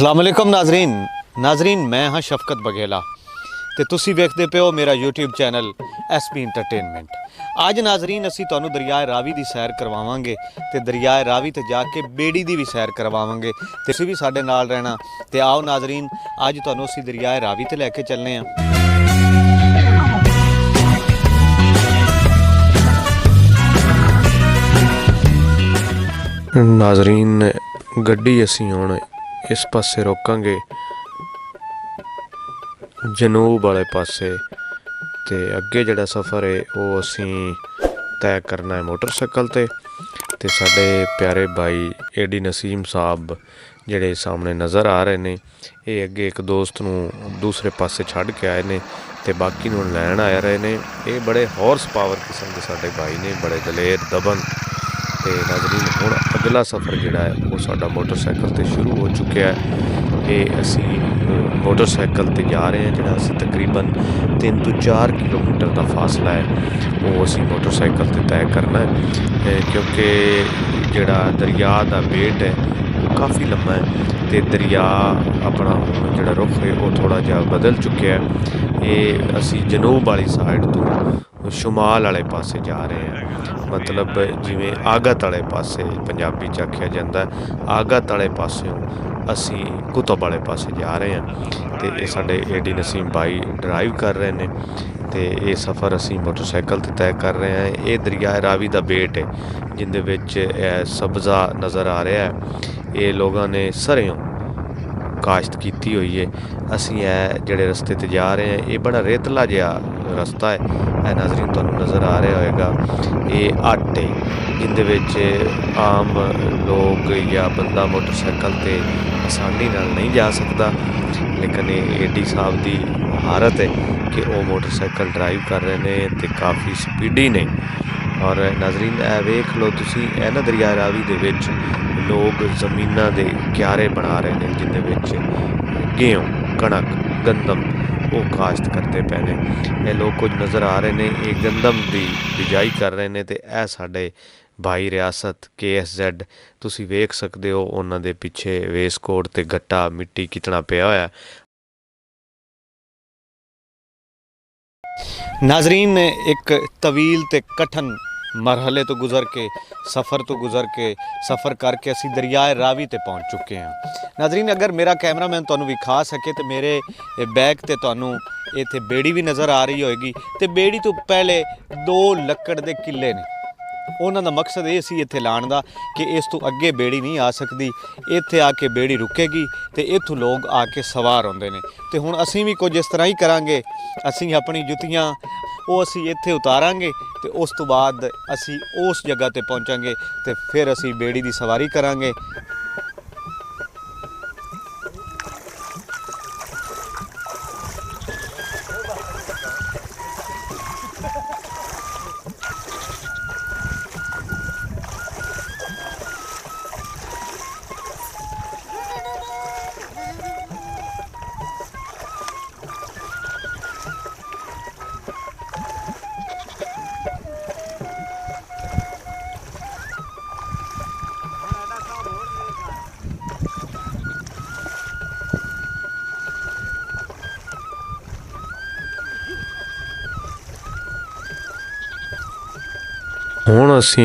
अस्सलाम वालेकुम नाजरीन मैं हाँ शफकत बघेला तो तुसी वेखते पे हो मेरा यूट्यूब चैनल SP इंटरटेनमेंट। आज नाजरीन असी तुहानू दरियाए रावी की सैर करवावांगे ते दरियाए रावी ते जाके बेड़ी की भी सैर करवावांगे ते तुसी भी साडे नाल रहना। ते आओ नाजरीन अज तुहानू असी दरियाए रावी ते लैके चलने हैं। नाजरीन गड्डी असी हुण इस पासे रोकांगे जनूब वाले पासे ते अगे जिहड़ा सफ़र है वो असी तय करना है मोटरसाइकिल ते साडे प्यारे भाई AD नसीम साहब जिहड़े सामने नज़र आ रहे ने ये अगे एक दोस्त नूं दूसरे पासे छड्ड के आए ने ते बाकी नूं लैण आ रहे ने। ये बड़े हॉर्स पावर किस्म के साडे भाई ने, बड़े दलेर दबंग। ते नाज़रीन हुण अगला सफ़र जिहड़ा है वो साडा मोटरसाइकिल ते शुरू हो चुका है। ये असी मोटरसाइकिल ते जा रहे हैं, जिहड़ा असी तकरीबन 3 तो 4 किलोमीटर का फासला है वो असी मोटरसाइकिल ते तय करना है, क्योंकि जिहड़ा दरिया का बेट है वो काफ़ी लम्मा है ते दरिया अपना जिहड़ा रुख है वो थोड़ा जिहा बदल चुका है। ये असी जनूब वाली साइड तो शुमाल वाले पासे जा रहे हैं, मतलब जिमें आगत वाले पासे पंजाबी च आखिया जाता है। आगत वाले पासों असी कुतुब वाले पासे जा रहे हैं तो ये साडे AD नसीम भाई ड्राइव कर रहे हैं तो ये सफ़र असी मोटरसाइकिल ते तय कर रहे हैं। ये दरिया रावी का बेट है जिंदे विच सब्ज़ा नज़र आ रहा है। ये लोगों ने सरेओं काश्त की हुई है। असी जिहड़े रस्ते ते जा रहे हैं ये बड़ा रेतला जिहा रस्ता है। नाज़रीन तुहानू नज़र आ रहा होएगा ये अट है जिंदे विच आम लोग या बंदा मोटरसाइकिल ते आसानी नाल नहीं जा सकता, लेकिन ये AD साहब की महारत है कि वो मोटरसाइकिल ड्राइव कर रहे हैं तो काफ़ी स्पीडी ने। और नाज़रीन वेख लो तुसी ना दरिया रावी दे विच लोग ज़मीनां दे क्यारे बना रहे हैं जिंदे विच गेहूं कणक गंदम वो काश्त करते पे ने। ये लोग कुछ नज़र आ रहे हैं ये गंदम की बिजाई कर रहे हैं तो यह साडे भाई रियासत KSZ तुसी वेख सकते हो उन्हां दे पिछे वेसकोट ते गट्टा मिट्टी कितना पिया होया। नाजरीन एक तवील ते कठिन मरहले तो गुज़र के सफ़र करके असी दरियाए रावी ते पहुँच चुके हैं। नाजरीन अगर मेरा कैमरामैन तुहानू विखा सके तो मेरे बैक ते तुहानू इत्थे बेड़ी भी नज़र आ रही होएगी तो बेड़ी तो पहले 2 लक्कड़ दे किले ने। उन्हां दा मकसद ये सी इत्थे लाण दा कि इस तो अगे बेड़ी नहीं आ सकती, इत्थे आके बेड़ी रुकेगी तो इत्थों लोग आके सवार होंदे ने। तो हुण असीं भी कुछ इस तरह ही करांगे, असीं अपनी जुत्तियां वो असी इत्थे उतारांगे तो उस तो बाद असी उस जगह ते पहुँचांगे तो फिर असी बेड़ी की सवारी करांगे। हुण असी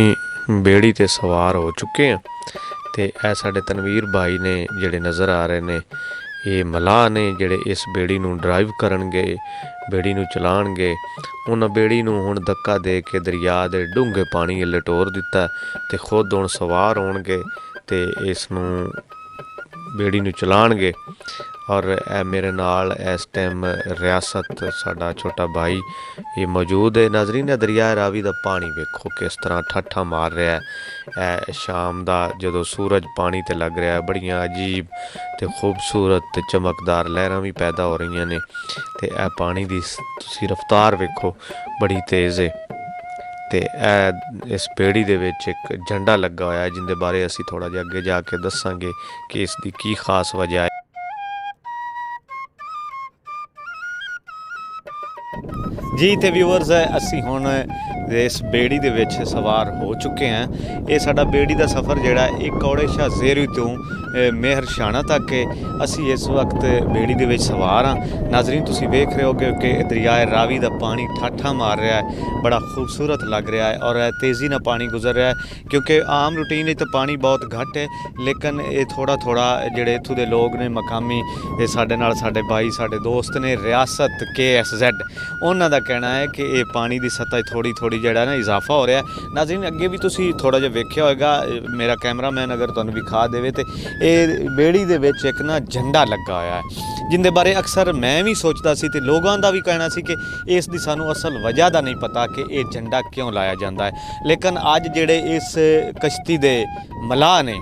बेड़ी ते सवार हो चुके हैं तो यह साडे तनवीर भाई ने जिहड़े नज़र आ रहे ने ये मलाह ने जिहड़े इस बेड़ी नूं ड्राइव करनगे, बेड़ी नूं चलाणगे। उन्हां बेड़ी नूं हुण धक्का दे के दरिया दे डूंघे पानी लटोर दिता ते खुद हुण सवार होणगे ते इस नूं बेड़ी नूं चलाणगे। और मेरे नाल इस टाइम रियासत साडा छोटा भाई ये मौजूद है। नाजरीन दरिया रावी का पानी वेखो किस तरह ठट्ठा मार रहा है। शाम का जो सूरज पानी ते लग रहा है बड़ियां अजीब ते खूबसूरत ते चमकदार लहरां भी पैदा हो रही ने ते पानी की तुसी रफ्तार वेखो बड़ी तेज़ है। तो इस बेड़ी दे विच एक झंडा लगा होया है जिंदे बारे असी थोड़ा जिहा अगे जाके दसांगे कि इसकी की खास वजह है। जी तो व्यूअर्स असी हुण इस बेड़ी दे विच सवार हो चुके हैं। ये साडा बेड़ी का सफ़र जिहड़ा एक कौड़े शाह ज़ेरी तो मेहर शाणा तक है। असी इस वक्त बेड़ी दे विच सवार हाँ। नाज़रीन तुसीं वेख रहे होगे कि दरियाए रावी का पानी ठाठा मार रहा है, बड़ा खूबसूरत लग रहा है और तेज़ी नाल पानी गुजर रहा है क्योंकि आम रूटीन तो पानी बहुत घट है, लेकिन ये थोड़ा थोड़ा जिहड़े इत्थों दे लोग ने मकामी साडे नाल साडे भाई साडे दोस्त ने रियासत KSZ उन्हां दा कहना है कि ये पानी की सतह थोड़ी थोड़ी जिहड़ा ना इजाफा हो रहा है। नाज़रीन अगे भी तुसीं थोड़ा जिहा वेख्या होएगा, मेरा कैमरामैन अगर तुहानूं विखा देवे तो ये बेड़ी दे विच एक ना झंडा लगा होया है जिंदे बारे अक्सर मैं भी सोचदा सी ते लोगों का भी कहना सी कि इस दी सानूं असल वजह दा नहीं पता कि ये झंडा क्यों लाया जाता है। लेकिन अज जिहड़े इस कश्ती दे मलाह ने,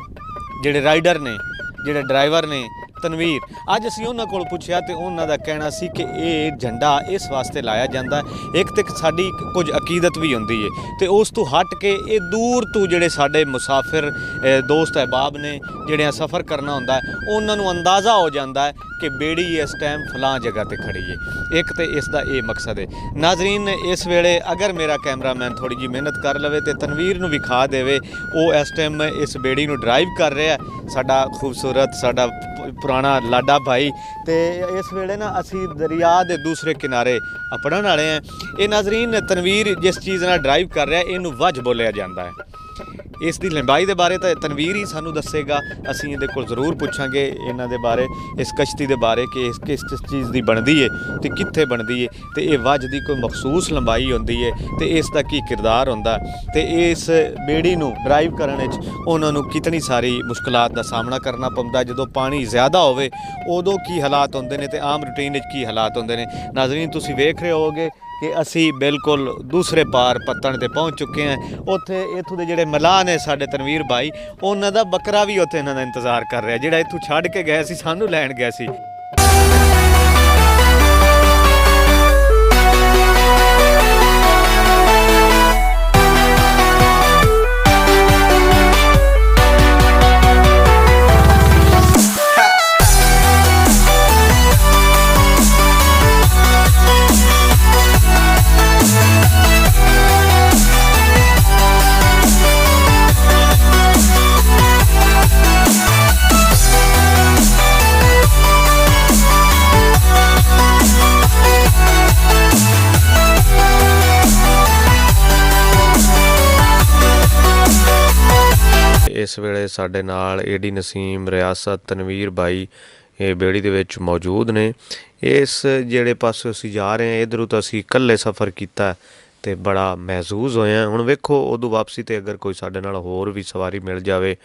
जिहड़े राइडर ने, जिहड़े ड्राइवर ने तनवीर, अज असीं उन्हां कोल पुछया तो उन्हां दा कहना सी कि ये झंडा इस वास्ते लाया जाता है। एक तो साडी कुछ अकीदत भी हुंदी है तो उस तो हट के ये दूर तो जिहड़े साडे मुसाफिर दोस्त अहबाब ने जिहड़े सफ़र करना हुंदा है उन्हां नूं अंदाज़ा हो जाता है कि बेड़ी इस टाइम फलां जगह ते खड़ी है। एक तो इसका ये मकसद है। नाज़रीन इस वेले अगर मेरा कैमरामैन थोड़ी जी मेहनत कर लवे तो तनवीर नूं विखा देवे, वो इस टाइम इस बेड़ी नूं ड्राइव कर रहा है, साडा खूबसूरत साडा पुराना लाडा भाई। तो इस वेले ना असी दरिया के दूसरे किनारे अपड़न वाले हैं। ये नाज़रीन तनवीर जिस चीज़ नाल ड्राइव कर रहा है इनू वज बोलिया जाता है। इसकी लंबाई के बारे तो तनवीर ही सानू दसेगा, असीं इहदे कोल जरूर पुछांगे इन्हां दे बारे, इस कश्ती के बारे कि इस किस चीज़ की बनती है तो कित्थे बनती है, तो ये वज की कोई मखसूस लंबाई होंदी है तो इसका की किरदार होंदा, तो इस बेड़ी नूं ड्राइव करने उन्हां नूं कितनी सारी मुश्किलात का सामना करना पौंदा। जदों पानी ज़्यादा होवे उदों की हालात होंदे ने ते आम रूटीन की हालात होंदे ने। नाज़रीन तुसीं वेख रहे होगे कि असी बिल्कुल दूसरे पार पत्तन ते पहुँच चुके हैं। उत्थे इत्थों दे जिहड़े मलाह ने साडे तनवीर भाई, उन्हां दा बकरा भी उत्थे इन्हां दा इंतज़ार कर रहा, जिहड़ा इत्थों छड्ड के गए सी सानू लैण गए सी। इस वेले साडे नाल AD नसीम, रियासत, तनवीर भाई ये बेड़ी दे विच मौजूद ने। इस जिहड़े पासे असीं जा रहे हैं इधरों तो असीं कल्ले सफ़र कीता ते बड़ा महसूस होया। हुण वेखो उदों वापसी ते अगर कोई साडे नाल होर भी सवारी मिल जावे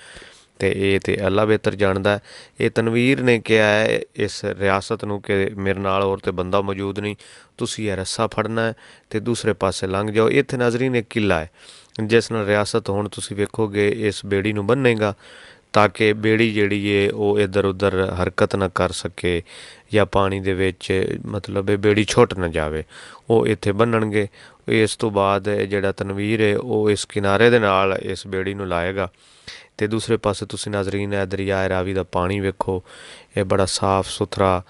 तो ये तो अल्लाह बेहतर जानदा है। ये तनवीर ने कहा है इस रियासत नूं कि मेरे नाल होर तो बंदा मौजूद नहीं, तुसीं ये रस्सा फड़ना है तो दूसरे पासे लंघ जाओ। इत्थे नाज़रीन एक किला है जिस नाल रियासत हुण तुसीं वेखोगे इस बेड़ी नूं बन्नेगा ताकि बेड़ी जिहड़ी है वो इधर उधर हरकत ना कर सके या पानी दे विच मतलब बेड़ी छुट ना जावे, वो इत्थे बन्नणगे। इस तो बाद जिहड़ा तनवीर है वो इस किनारे दे नाल इस बेड़ी नूं लाएगा तो दूसरे पासे तुसीं नाज़रीन है दरिया रावी का पानी वेखो, ये बड़ा साफ सुथरा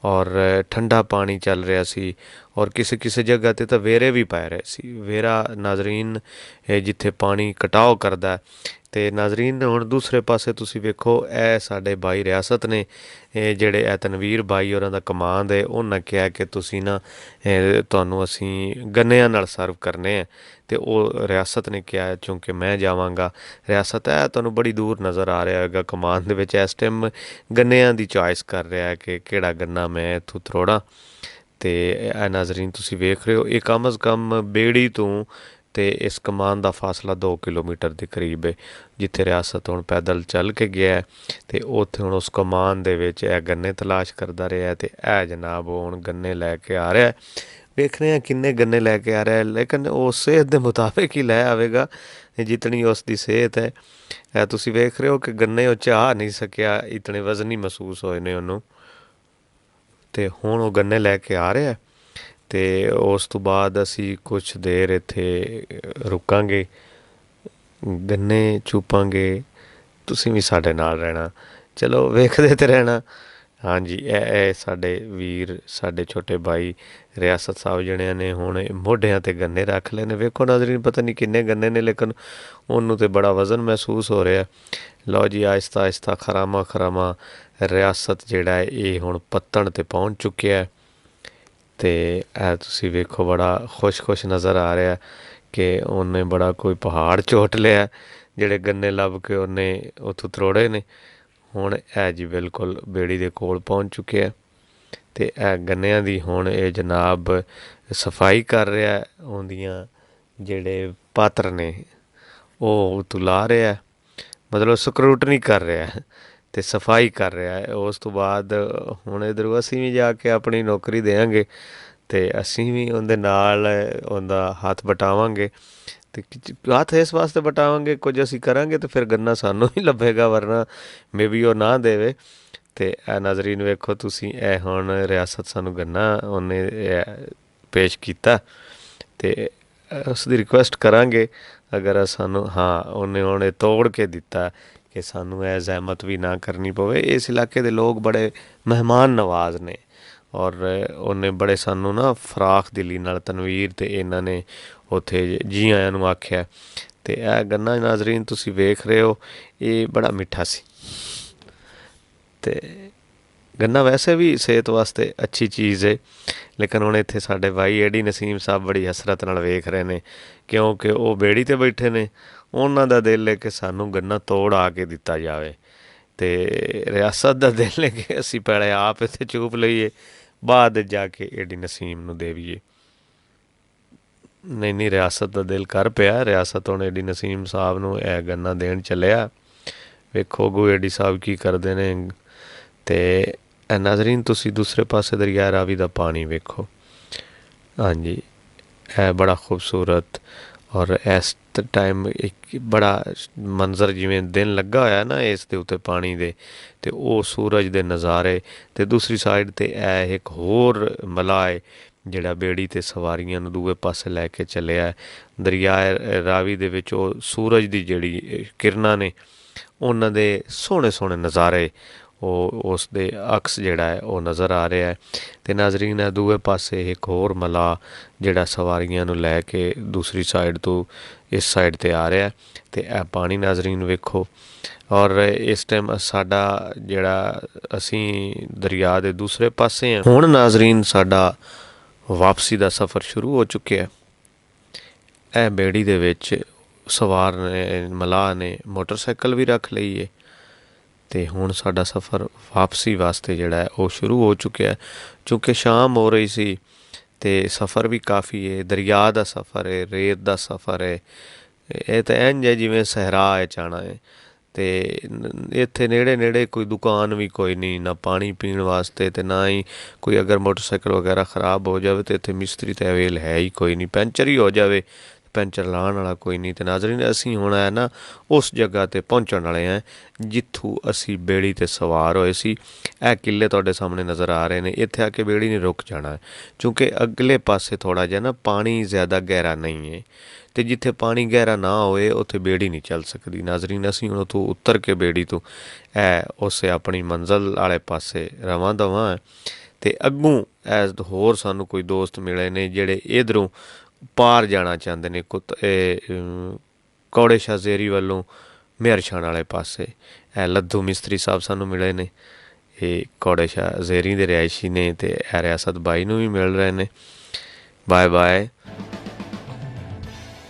और ठंडा पानी चल रहा सी और किसी किसी जगह ते तो वेरे भी पै रहे सी। वेरा नाज़रीन जिथे पानी कटाव करदा ते नाज़रीन हुण दूसरे पासे तुसीं वेखो ए साडे भाई रियासत ने जिहड़े ए तनवीर भाई होरां दा कमांड है उन्हां कहा कि तुसीं ना तुहानूं असीं गन्निਆਂ नाल सर्व करने हैं तो वो रियासत ने कहा चूँकि मैं जावांगा। रियासत है तुहानूं बड़ी दूर नज़र आ रहा होगा कमान दे विच इस टाइम गन्निਆਂ दी चॉइस कर रहा है कि किहड़ा गन्ना मैं इत्थों त्रोड़ां। तो नाज़रीन तुसीं वेख रहे हो ये कम अज़ कम बेड़ी तो ते इस कमान का फासला 2 किलोमीटर के करीब है जिथे रियासत हुण पैदल चल के गया है तो उत्थे हुण उस कमान दे विच गन्ने तलाश करता रहा है। तो यह जनाब हुण गन्ने लैके आ रहा है, वेख रहे हैं किन्ने गन्ने लैके आ रहा है, लेकिन उस सेहत के मुताबिक ही लै आवेगा जितनी उसकी सेहत है। तुसीं वेख रहे हो कि गन्ने वो चाह नहीं सकिया, इतने वजनी महसूस होए ने उन्होंने, तो हुण वो गन्ने लैके आ रहा है। तो उस तो बाद असी कुछ देर इत्थे रुकांगे, गन्ने चूपांगे, तुसीं भी साडे नाल रहना, चलो वेखदे ते रहना। हाँ जी, ਇਹ ਸਾਡੇ ਵੀਰ ਸਾਡੇ ਛੋਟੇ ਭਾਈ ਰਿਆਸਤ ਸਾਹਿਬ ਜਣਿਆਂ ਨੇ ਹੁਣ ਮੋਢਿਆਂ ਤੇ ਗੰਨੇ ਰੱਖ ਲਏ ਨੇ। ਵੇਖੋ ਨਾਜ਼ਰੀਨ, ਪਤਾ ਨਹੀਂ ਕਿੰਨੇ ਗੰਨੇ ਨੇ, ਲੇਕਿਨ ਉਹਨੂੰ ਤੇ ਬੜਾ ਵਜ਼ਨ ਮਹਿਸੂਸ ਹੋ ਰਿਹਾ। ਲਓ ਜੀ, ਆਹਿਸਤਾ ਆਹਿਸਤਾ ਖਰਾਮਾ ਖਰਾਮਾ ਰਿਆਸਤ ਜਿਹੜਾ ਹੈ ਇਹ ਹੁਣ ਪੱਤਣ ਤੇ ਪਹੁੰਚ ਚੁੱਕਿਆ ਹੈ। ਤੇ ਇਹ ਤੁਸੀਂ ਵੇਖੋ ਬੜਾ ਖੁਸ਼ ਨਜ਼ਰ ਆ ਰਿਹਾ ਕਿ ਉਹਨੇ ਬੜਾ ਕੋਈ ਪਹਾੜ ਝੋਟ ਲਿਆ ਜਿਹੜੇ ਗੰਨੇ ਲੱਭ ਕੇ ਉਹਨੇ ਉੱਥੋਂ ਤਰੋੜੇ ਨੇ। ਹੁਣ ਇਹ ਜੀ ਬਿਲਕੁਲ ਬੇੜੀ ਦੇ ਕੋਲ ਪਹੁੰਚ ਚੁੱਕਿਆ ਤੇ ਇਹ ਗੰਨਿਆਂ ਦੀ ਹੁਣ ਇਹ ਜਨਾਬ ਸਫਾਈ ਕਰ ਰਿਹਾ। ਉਹਦੀਆਂ ਜਿਹੜੇ ਪਾਤਰ ਨੇ ਉਹ ਤੁਲਾ ਰਿਹਾ, ਮਤਲਬ ਸਕਰੂਟਨੀ ਕਰ ਰਿਹਾ ਤੇ ਸਫਾਈ ਕਰ ਰਿਹਾ ਹੈ। ਉਸ ਤੋਂ ਬਾਅਦ ਹੁਣ ਇੱਧਰੋਂ ਅਸੀਂ ਵੀ ਜਾ ਕੇ ਆਪਣੀ ਨੌਕਰੀ ਦੇਵਾਂਗੇ ਤੇ ਅਸੀਂ ਵੀ ਉਹਦੇ ਨਾਲ ਉਹਦਾ ਹੱਥ ਵਟਾਵਾਂਗੇ। ਤੇ ਹੱਥ ਇਸ ਵਾਸਤੇ ਵਟਾਵਾਂਗੇ, ਕੁਝ ਅਸੀਂ ਕਰਾਂਗੇ ਤੇ ਫਿਰ ਗੰਨਾ ਸਾਨੂੰ ਹੀ ਲੱਭੇਗਾ, ਵਰਨਾ ਮੇ ਵੀ ਉਹ ਨਾ ਦੇਵੇ। ਤੇ ਇਹ ਨਾਜ਼ਰੀਨ ਵੇਖੋ ਤੁਸੀਂ, ਇਹ ਹੁਣ ਰਿਆਸਤ ਸਾਨੂੰ ਗੰਨਾ ਉਹਨੇ ਪੇਸ਼ ਕੀਤਾ ਤੇ ਉਸ ਦੀ ਰਿਕੁਐਸਟ ਕਰਾਂਗੇ ਅਗਰ ਸਾਨੂੰ, ਹਾਂ ਉਹਨੇ ਹੁਣ ਇਹ ਤੋੜ ਕੇ ਦਿੱਤਾ ਕਿ ਸਾਨੂੰ ਇਹ ਜ਼ਹਿਮਤ ਵੀ ਨਾ ਕਰਨੀ ਪਵੇ। ਇਸ ਇਲਾਕੇ ਦੇ ਲੋਕ ਬੜੇ ਮਹਿਮਾਨ ਨਵਾਜ਼ ਨੇ ਔਰ ਉਹਨੇ ਬੜੇ ਸਾਨੂੰ ਨਾ ਫਰਾਖ ਦਿਲੀ ਨਾਲ ਤਨਵੀਰ ਤੇ ਇਹਨਾਂ ਨੇ ਉੱਥੇ ਜੀ ਆਇਆਂ ਨੂੰ ਆਖਿਆ। ਤੇ ਇਹ ਗੰਨਾ ਨਾਜ਼ਰੀਨ ਤੁਸੀਂ ਵੇਖ ਰਹੇ ਹੋ, ਇਹ ਬੜਾ ਮਿੱਠਾ ਸੀ। ਤੇ ਗੰਨਾ ਵੈਸੇ ਵੀ ਸਿਹਤ ਵਾਸਤੇ ਅੱਛੀ ਚੀਜ਼ ਹੈ, ਲੇਕਿਨ ਹੁਣ ਇੱਥੇ ਸਾਡੇ ਭਾਈ ਏਡੀ ਨਸੀਮ ਸਾਹਿਬ ਬੜੀ ਹਸਰਤ ਨਾਲ ਵੇਖ ਰਹੇ ਨੇ ਕਿਉਂਕਿ ਉਹ ਬੇੜੀ ਤੇ ਬੈਠੇ ਨੇ। ਉਹਨਾਂ ਦਾ ਦਿਲ ਹੈ ਕਿ ਸਾਨੂੰ ਗੰਨਾ ਤੋੜ ਆ ਕੇ ਦਿੱਤਾ ਜਾਵੇ ਤੇ ਰਿਆਸਤ ਦਾ ਦਿਲ ਹੈ ਕਿ ਅਸੀਂ ਪਹਿਲੇ ਆਪ ਇੱਥੇ ਚੂਪ ਲਈਏ, ਬਾਅਦ ਜਾ ਕੇ ਏਡੀ ਨਸੀਮ ਨੂੰ ਦੇਵੀਏ। ਨਹੀਂ, ਰਿਆਸਤ ਦਾ ਦਿਲ ਕਰ ਪਿਆ। ਰਿਆਸਤ ਹੁਣ ਏਡੀ ਨਸੀਮ ਸਾਹਿਬ ਨੂੰ ਇਹ ਗੰਨਾ ਦੇਣ ਚੱਲਿਆ। ਵੇਖੋ ਅੱਗੋਂ ਏਡੀ ਸਾਹਿਬ ਕੀ ਕਰਦੇ ਨੇ। ਤੇ ਨਾਜ਼ਰੀਨ ਤੁਸੀਂ ਦੂਸਰੇ ਪਾਸੇ ਦਰਿਆ ਰਾਵੀ ਦਾ ਪਾਣੀ ਵੇਖੋ। ਹਾਂਜੀ, ਇਹ ਬੜਾ ਖੂਬਸੂਰਤ ਔਰ ਇਸ ਟਾਈਮ ਇੱਕ ਬੜਾ ਮੰਜ਼ਰ, ਜਿਵੇਂ ਦਿਨ ਲੱਗਾ ਹੋਇਆ ਨਾ ਇਸ ਦੇ ਉੱਤੇ ਪਾਣੀ ਦੇ, ਤੇ ਉਹ ਸੂਰਜ ਦੇ ਨਜ਼ਾਰੇ। ਤੇ ਦੂਸਰੀ ਸਾਈਡ ਤੇ ਇਹ ਇੱਕ ਹੋਰ ਮਲਾਹ ਹੈ ਜਿਹੜਾ ਬੇੜੀ ਤੇ ਸਵਾਰੀਆਂ ਨੂੰ ਦੂਏ ਪਾਸੇ ਲੈ ਕੇ ਚੱਲਿਆ। ਦਰਿਆ ਰਾਵੀ ਦੇ ਵਿੱਚ ਉਹ ਸੂਰਜ ਦੀ ਜਿਹੜੀ ਕਿਰਨਾਂ ਨੇ ਉਹਨਾਂ ਦੇ ਸੋਹਣੇ ਸੋਹਣੇ ਨਜ਼ਾਰੇ, ਉਹ ਉਸ ਦੇ ਅਕਸ ਜਿਹੜਾ ਹੈ ਉਹ ਨਜ਼ਰ ਆ ਰਿਹਾ ਹੈ। ਤੇ ਨਾਜ਼ਰੀਨ ਹੈ ਦੂਏ ਪਾਸੇ ਇੱਕ ਹੋਰ ਮਲਾਹ ਜਿਹੜਾ ਸਵਾਰੀਆਂ ਨੂੰ ਲੈ ਕੇ ਦੂਸਰੀ ਸਾਈਡ ਤੋਂ ਇਸ ਸਾਈਡ 'ਤੇ ਆ ਰਿਹਾ। ਤੇ ਇਹ ਪਾਣੀ ਨਾਜ਼ਰੀਨ ਵੇਖੋ। ਔਰ ਇਸ ਟਾਈਮ ਸਾਡਾ ਜਿਹੜਾ ਅਸੀਂ ਦਰਿਆ ਦੇ ਦੂਸਰੇ ਪਾਸੇ ਹਾਂ। ਹੁਣ ਨਾਜ਼ਰੀਨ ਸਾਡਾ ਵਾਪਸੀ ਦਾ ਸਫ਼ਰ ਸ਼ੁਰੂ ਹੋ ਚੁੱਕਿਆ। ਇਹ ਬੇੜੀ ਦੇ ਵਿੱਚ ਸਵਾਰ ਨੇ, ਮਲਾਹ ਨੇ ਮੋਟਰਸਾਈਕਲ ਵੀ ਰੱਖ ਲਈ ਹੈ ਤੇ ਹੁਣ ਸਾਡਾ ਸਫ਼ਰ ਵਾਪਸੀ ਵਾਸਤੇ ਜਿਹੜਾ ਹੈ ਉਹ ਸ਼ੁਰੂ ਹੋ ਚੁੱਕਿਆ। ਚੂँਕਿ ਸ਼ਾਮ ਹੋ ਰਹੀ ਸੀ ਤੇ ਸਫ਼ਰ ਵੀ ਕਾਫੀ ਹੈ, ਦਰਿਆ ਦਾ ਸਫ਼ਰ ਹੈ, ਰੇਤ ਦਾ ਸਫ਼ਰ ਹੈ। ਇਹ ਤਾਂ ਇੰਝ ਹੈ ਜਿਵੇਂ ਸਹਿਰਾ ਹੈ ਜਾਣਾ ਹੈ। ਤੇ ਇੱਥੇ ਨੇੜੇ ਨੇੜੇ ਕੋਈ ਦੁਕਾਨ ਵੀ ਕੋਈ ਨਹੀਂ, ਨਾ ਪਾਣੀ ਪੀਣ ਵਾਸਤੇ ਤੇ ਨਾ ਹੀ ਕੋਈ, ਅਗਰ ਮੋਟਰਸਾਈਕਲ ਵਗੈਰਾ ਖ਼ਰਾਬ ਹੋ ਜਾਵੇ ਤੇ ਇੱਥੇ ਮਿਸਤਰੀ ਤਾਂ ਅਵੇਲ ਹੈ ਹੀ ਕੋਈ ਨਹੀਂ। ਪੈਂਚਰ ਹੀ ਹੋ ਜਾਵੇ, ਪੈਂਚਰ ਲਾਉਣ ਵਾਲਾ ਕੋਈ ਨਹੀਂ। ਤੇ ਨਾਜ਼ਰੀਨ ਅਸੀਂ ਹੁਣ ਹੈ ਨਾ ਉਸ ਜਗ੍ਹਾ 'ਤੇ ਪਹੁੰਚਣ ਵਾਲੇ ਹਾਂ ਜਿੱਥੋਂ ਅਸੀਂ ਬੇੜੀ 'ਤੇ ਸਵਾਰ ਹੋਏ ਸੀ। ਇਹ ਕਿੱਲੇ ਤੁਹਾਡੇ ਸਾਹਮਣੇ ਨਜ਼ਰ ਆ ਰਹੇ ਨੇ। ਇੱਥੇ ਆ ਕੇ ਬੇੜੀ ਨੇ ਰੁਕ ਜਾਣਾ ਹੈ ਕਿਉਂਕਿ ਅਗਲੇ ਪਾਸੇ ਥੋੜ੍ਹਾ ਜਿਹਾ ਨਾ ਪਾਣੀ ਜ਼ਿਆਦਾ ਗਹਿਰਾ ਨਹੀਂ ਹੈ ਤੇ ਜਿੱਥੇ ਪਾਣੀ ਗਹਿਰਾ ਨਾ ਹੋਏ ਉੱਥੇ ਬੇੜੀ ਨਹੀਂ ਚੱਲ ਸਕਦੀ। ਨਾਜ਼ਰੀਨ ਅਸੀਂ ਹੁਣ ਉੱਥੋਂ ਉਤਰ ਕੇ ਬੇੜੀ ਤੋਂ ਉਸੇ ਆਪਣੀ ਮੰਜ਼ਿਲ ਵਾਲੇ ਪਾਸੇ ਰਵਾਂ ਦਵਾਂ। ਤੇ ਅੱਗੋਂ ਹੋਰ ਸਾਨੂੰ ਕੋਈ ਦੋਸਤ ਮਿਲੇ ਨੇ ਜਿਹੜੇ ਇੱਧਰੋਂ ਪਾਰ ਜਾਣਾ ਚਾਹੁੰਦੇ ਨੇ, ਕੌੜੇ ਸ਼ਾਹ ਜ਼ੇਰੀ ਵੱਲੋਂ ਮੇਹਰ ਸ਼ਾਨ ਵਾਲੇ ਪਾਸੇ। ਇਹ ਲੱਧੂ ਮਿਸਤਰੀ ਸਾਹਿਬ ਸਾਨੂੰ ਮਿਲੇ ਨੇ, ਇਹ ਕੌੜੇ ਸ਼ਾਹ ਜ਼ੇਰੀ ਦੇ ਰਿਹਾਇਸ਼ੀ ਨੇ ਤੇ ਇਹ ਰਿਆਸਤ ਬਾਈ ਨੂੰ ਵੀ ਮਿਲ ਰਹੇ ਨੇ। Bye bye.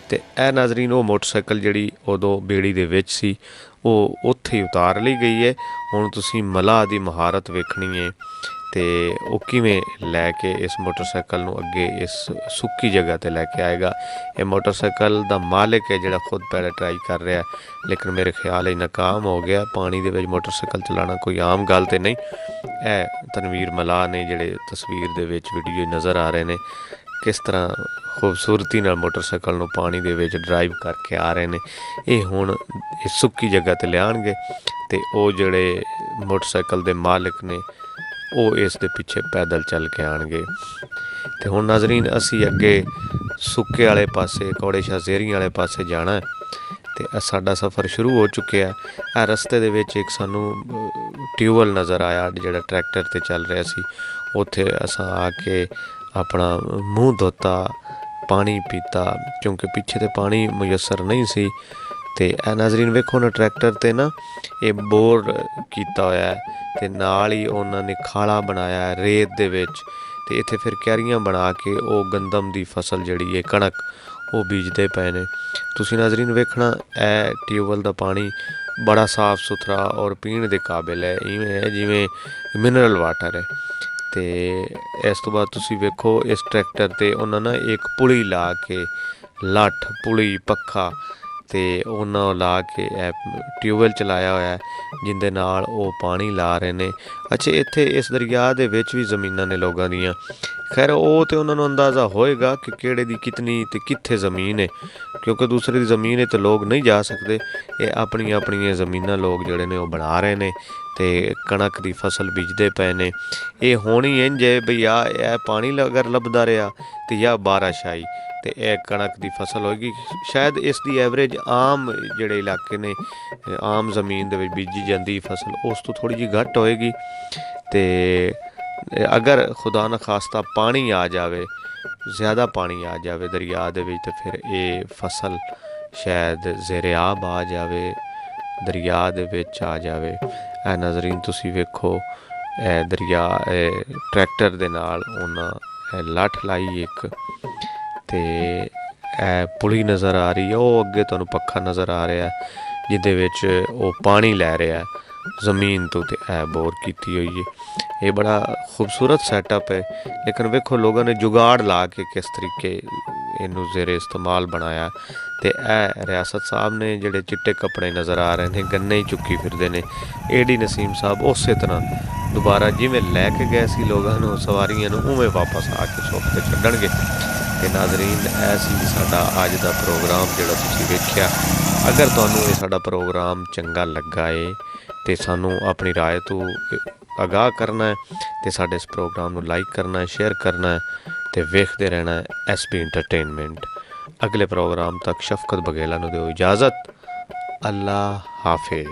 ਤੇ ਇਹ ਨਾਜ਼ਰੀਨ ਉਹ ਮੋਟਰਸਾਈਕਲ ਜਿਹੜੀ ਉਦੋਂ ਬੇੜੀ ਦੇ ਵਿੱਚ ਸੀ ਉਹ ਉੱਥੇ ਹੀ ਉਤਾਰ ਲਈ ਗਈ ਹੈ। ਹੁਣ ਤੁਸੀਂ ਮਲਾਹ ਦੀ ਮਹਾਰਤ ਵੇਖਣੀ ਹੈ ਤੇ ਉਹ ਕਿਵੇਂ ਲੈ ਕੇ ਇਸ ਮੋਟਰਸਾਈਕਲ ਨੂੰ ਅੱਗੇ ਇਸ ਸੁੱਕੀ ਜਗ੍ਹਾ 'ਤੇ ਲੈ ਕੇ ਆਏਗਾ। ਇਹ ਮੋਟਰਸਾਈਕਲ ਦਾ ਮਾਲਿਕ ਹੈ ਜਿਹੜਾ ਖੁਦ ਪਹਿਲੇ ਟਰਾਈ ਕਰ ਰਿਹਾ, ਲੇਕਿਨ ਮੇਰੇ ਖਿਆਲ ਇਹ ਨਾਕਾਮ ਹੋ ਗਿਆ। ਪਾਣੀ ਦੇ ਵਿੱਚ ਮੋਟਰਸਾਈਕਲ ਚਲਾਉਣਾ ਕੋਈ ਆਮ ਗੱਲ ਤਾਂ ਨਹੀਂ। ਇਹ ਤਨਵੀਰ ਮਲਾਹ ਨੇ ਜਿਹੜੇ ਤਸਵੀਰ ਦੇ ਵਿੱਚ ਵੀਡੀਓ ਨਜ਼ਰ ਆ ਰਹੇ ਨੇ, ਕਿਸ ਤਰ੍ਹਾਂ ਖੂਬਸੂਰਤੀ ਨਾਲ ਮੋਟਰਸਾਈਕਲ ਨੂੰ ਪਾਣੀ ਦੇ ਵਿੱਚ ਡਰਾਈਵ ਕਰਕੇ ਆ ਰਹੇ ਨੇ। ਇਹ ਹੁਣ ਇਸ ਸੁੱਕੀ ਜਗ੍ਹਾ 'ਤੇ ਲਿਆਉਣਗੇ ਤੇ ਉਹ ਜਿਹੜੇ ਮੋਟਰਸਾਈਕਲ ਦੇ ਮਾਲਿਕ ਨੇ ਉਹ ਇਸ ਦੇ ਪਿੱਛੇ ਪੈਦਲ ਚੱਲ ਕੇ ਆਉਣਗੇ। ਤੇ ਹੁਣ ਨਾਜ਼ਰੀਨ ਅਸੀਂ ਅੱਗੇ ਸੁੱਕੇ ਵਾਲੇ ਪਾਸੇ, ਕੌੜੇ ਸ਼ਾਹ ਜ਼ੇਰੀ ਵਾਲੇ ਪਾਸੇ ਜਾਣਾ ਹੈ ਤੇ ਸਾਡਾ ਸਫ਼ਰ ਸ਼ੁਰੂ ਹੋ ਚੁੱਕਿਆ। ਇਹ ਰਸਤੇ ਦੇ ਵਿੱਚ ਇੱਕ ਸਾਨੂੰ ਟਿਊਬਵੈੱਲ ਨਜ਼ਰ ਆਇਆ ਜਿਹੜਾ ਟਰੈਕਟਰ 'ਤੇ ਚੱਲ ਰਿਹਾ ਸੀ। ਉੱਥੇ ਅਸਾਂ ਆ ਕੇ ਆਪਣਾ ਮੂੰਹ ਧੋਤਾ, ਪਾਣੀ ਪੀਤਾ, ਕਿਉਂਕਿ ਪਿੱਛੇ ਤੇ ਪਾਣੀ ਮੁਯੱਸਰ ਨਹੀਂ ਸੀ। ਅਤੇ ਇਹ ਨਾਜ਼ਰੀਨ ਵੇਖੋ ਨਾ, ਟਰੈਕਟਰ 'ਤੇ ਨਾ ਇਹ ਬੋਰ ਕੀਤਾ ਹੋਇਆ ਅਤੇ ਨਾਲ ਹੀ ਉਹਨਾਂ ਨੇ ਖਾਲਾ ਬਣਾਇਆ ਰੇਤ ਦੇ ਵਿੱਚ, ਅਤੇ ਇੱਥੇ ਫਿਰ ਕਿਆਰੀਆਂ ਬਣਾ ਕੇ ਉਹ ਗੰਦਮ ਦੀ ਫਸਲ ਜਿਹੜੀ ਹੈ ਕਣਕ ਉਹ ਬੀਜਦੇ ਪਏ ਨੇ। ਤੁਸੀਂ ਨਾਜ਼ਰੀਨ ਵੇਖਣਾ, ਇਹ ਟਿਊਬਵੈੱਲ ਦਾ ਪਾਣੀ ਬੜਾ ਸਾਫ ਸੁਥਰਾ ਔਰ ਪੀਣ ਦੇ ਕਾਬਿਲ ਹੈ, ਇਵੇਂ ਹੈ ਜਿਵੇਂ ਮਿਨਰਲ ਵਾਟਰ ਹੈ। ਅਤੇ ਇਸ ਤੋਂ ਬਾਅਦ ਤੁਸੀਂ ਵੇਖੋ ਇਸ ਟਰੈਕਟਰ 'ਤੇ ਉਹਨਾਂ ਨਾ ਇੱਕ ਪੁਲੀ ਲਾ ਕੇ, ਲੱਠ ਪੁਲੀ ਪੱਖਾ, ਅਤੇ ਉਹਨਾਂ ਲਾ ਕੇ ਇਹ ਟਿਊਬਵੈੱਲ ਚਲਾਇਆ ਹੋਇਆ ਜਿਹਦੇ ਨਾਲ ਉਹ ਪਾਣੀ ਲਾ ਰਹੇ ਨੇ। ਅੱਛਾ, ਇੱਥੇ ਇਸ ਦਰਿਆ ਦੇ ਵਿੱਚ ਵੀ ਜ਼ਮੀਨਾਂ ਨੇ ਲੋਕਾਂ ਦੀਆਂ, ਖੈਰ ਉਹ ਤਾਂ ਉਹਨਾਂ ਨੂੰ ਅੰਦਾਜ਼ਾ ਹੋਏਗਾ ਕਿ ਕਿਹੜੇ ਦੀ ਕਿਤਨੀ ਅਤੇ ਕਿੱਥੇ ਜ਼ਮੀਨ ਹੈ, ਕਿਉਂਕਿ ਦੂਸਰੇ ਦੀ ਜ਼ਮੀਨ ਹੈ ਤਾਂ ਲੋਕ ਨਹੀਂ ਜਾ ਸਕਦੇ। ਇਹ ਆਪਣੀਆਂ ਆਪਣੀਆਂ ਜ਼ਮੀਨਾਂ ਲੋਕ ਜਿਹੜੇ ਨੇ ਉਹ ਬਣਾ ਰਹੇ ਨੇ ਅਤੇ ਕਣਕ ਦੀ ਫਸਲ ਬੀਜਦੇ ਪਏ ਨੇ। ਇਹ ਹੋਣੀ ਇੰਝ ਹੈ ਬਈ ਇਹ ਪਾਣੀ ਅਗਰ ਲੱਭਦਾ ਰਿਹਾ ਅਤੇ ਜਾਂ ਬਾਰਿਸ਼ ਆਈ ਅਤੇ ਇਹ ਕਣਕ ਦੀ ਫਸਲ ਹੋਏਗੀ। ਸ਼ਾਇਦ ਇਸ ਦੀ ਐਵਰੇਜ ਆਮ ਜਿਹੜੇ ਇਲਾਕੇ ਨੇ, ਆਮ ਜ਼ਮੀਨ ਦੇ ਵਿੱਚ ਬੀਜੀ ਜਾਂਦੀ ਫਸਲ ਉਸ ਤੋਂ ਥੋੜ੍ਹੀ ਜਿਹੀ ਘੱਟ ਹੋਏਗੀ। ਅਤੇ ਅਗਰ ਖੁਦਾ ਨਾ ਖਾਸਤਾ ਪਾਣੀ ਆ ਜਾਵੇ, ਜ਼ਿਆਦਾ ਪਾਣੀ ਆ ਜਾਵੇ ਦਰਿਆ ਦੇ ਵਿੱਚ, ਤਾਂ ਫਿਰ ਇਹ ਫਸਲ ਸ਼ਾਇਦ ਜ਼ੇਰ-ਏ-ਆਬ ਆ ਜਾਵੇ, ਦਰਿਆ ਦੇ ਵਿੱਚ ਆ ਜਾਵੇ। ਇਹ ਨਾਜ਼ਰੀਨ ਤੁਸੀਂ ਵੇਖੋ, ਇਹ ਦਰਿਆ ਟਰੈਕਟਰ ਦੇ ਨਾਲ ਉਹਨਾਂ ਇਹ ਲੱਠ ਲਾਈ ਇੱਕ, ਅਤੇ ਇਹ ਪੁਲੀ ਨਜ਼ਰ ਆ ਰਹੀ ਹੈ। ਉਹ ਅੱਗੇ ਤੁਹਾਨੂੰ ਪੱਖਾ ਨਜ਼ਰ ਆ ਰਿਹਾ ਜਿਹਦੇ ਵਿੱਚ ਉਹ ਪਾਣੀ ਲੈ ਰਿਹਾ ਜ਼ਮੀਨ ਤੋਂ, ਅਤੇ ਇਹ ਬੋਰ ਕੀਤੀ ਹੋਈ ਹੈ। ਇਹ ਬੜਾ ਖੂਬਸੂਰਤ ਸੈਟਅਪ ਹੈ, ਲੇਕਿਨ ਵੇਖੋ ਲੋਕਾਂ ਨੇ ਜੁਗਾੜ ਲਾ ਕੇ ਕਿਸ ਤਰੀਕੇ ਇਹਨੂੰ ਜ਼ੇਰੇ ਇਸਤੇਮਾਲ ਬਣਾਇਆ। ਅਤੇ ਇਹ ਰਿਆਸਤ ਸਾਹਿਬ ਨੇ ਜਿਹੜੇ ਚਿੱਟੇ ਕੱਪੜੇ ਨਜ਼ਰ ਆ ਰਹੇ ਨੇ, ਗੰਨੇ ਹੀ ਚੁੱਕੀ ਫਿਰਦੇ ਨੇ। ਏਡੀ ਨਸੀਮ ਸਾਹਿਬ ਉਸੇ ਤਰ੍ਹਾਂ ਦੁਬਾਰਾ ਜਿਵੇਂ ਲੈ ਕੇ ਗਏ ਸੀ ਲੋਕਾਂ ਨੂੰ, ਸਵਾਰੀਆਂ ਨੂੰ, ਉਵੇਂ ਵਾਪਸ ਆ ਕੇ ਸ਼ੌਪ 'ਤੇ ਛੱਡਣਗੇ। ਅਤੇ ਨਾਜ਼ਰੀਨ, ਇਹ ਸੀ ਸਾਡਾ ਅੱਜ ਦਾ ਪ੍ਰੋਗਰਾਮ ਜਿਹੜਾ ਤੁਸੀਂ ਵੇਖਿਆ। ਅਗਰ ਤੁਹਾਨੂੰ ਇਹ ਸਾਡਾ ਪ੍ਰੋਗਰਾਮ ਚੰਗਾ ਲੱਗਾ ਹੈ ਅਤੇ ਸਾਨੂੰ ਆਪਣੀ ਰਾਏ ਤੋਂ ਆਗਾਹ ਕਰਨਾ ਹੈ, ਅਤੇ ਸਾਡੇ ਇਸ ਪ੍ਰੋਗਰਾਮ ਨੂੰ ਲਾਈਕ ਕਰਨਾ ਹੈ, ਸ਼ੇਅਰ ਕਰਨਾ ਹੈ, ਅਤੇ ਵੇਖਦੇ ਰਹਿਣਾ ਹੈ SP ਇੰਟਰਟੇਨਮੈਂਟ। ਅਗਲੇ ਪ੍ਰੋਗਰਾਮ ਤੱਕ ਸ਼ਫਕਤ ਬਘੇਲਾ ਨੂੰ ਦਿਓ ਇਜਾਜ਼ਤ। ਅੱਲਾ ਹਾਫਿਜ਼।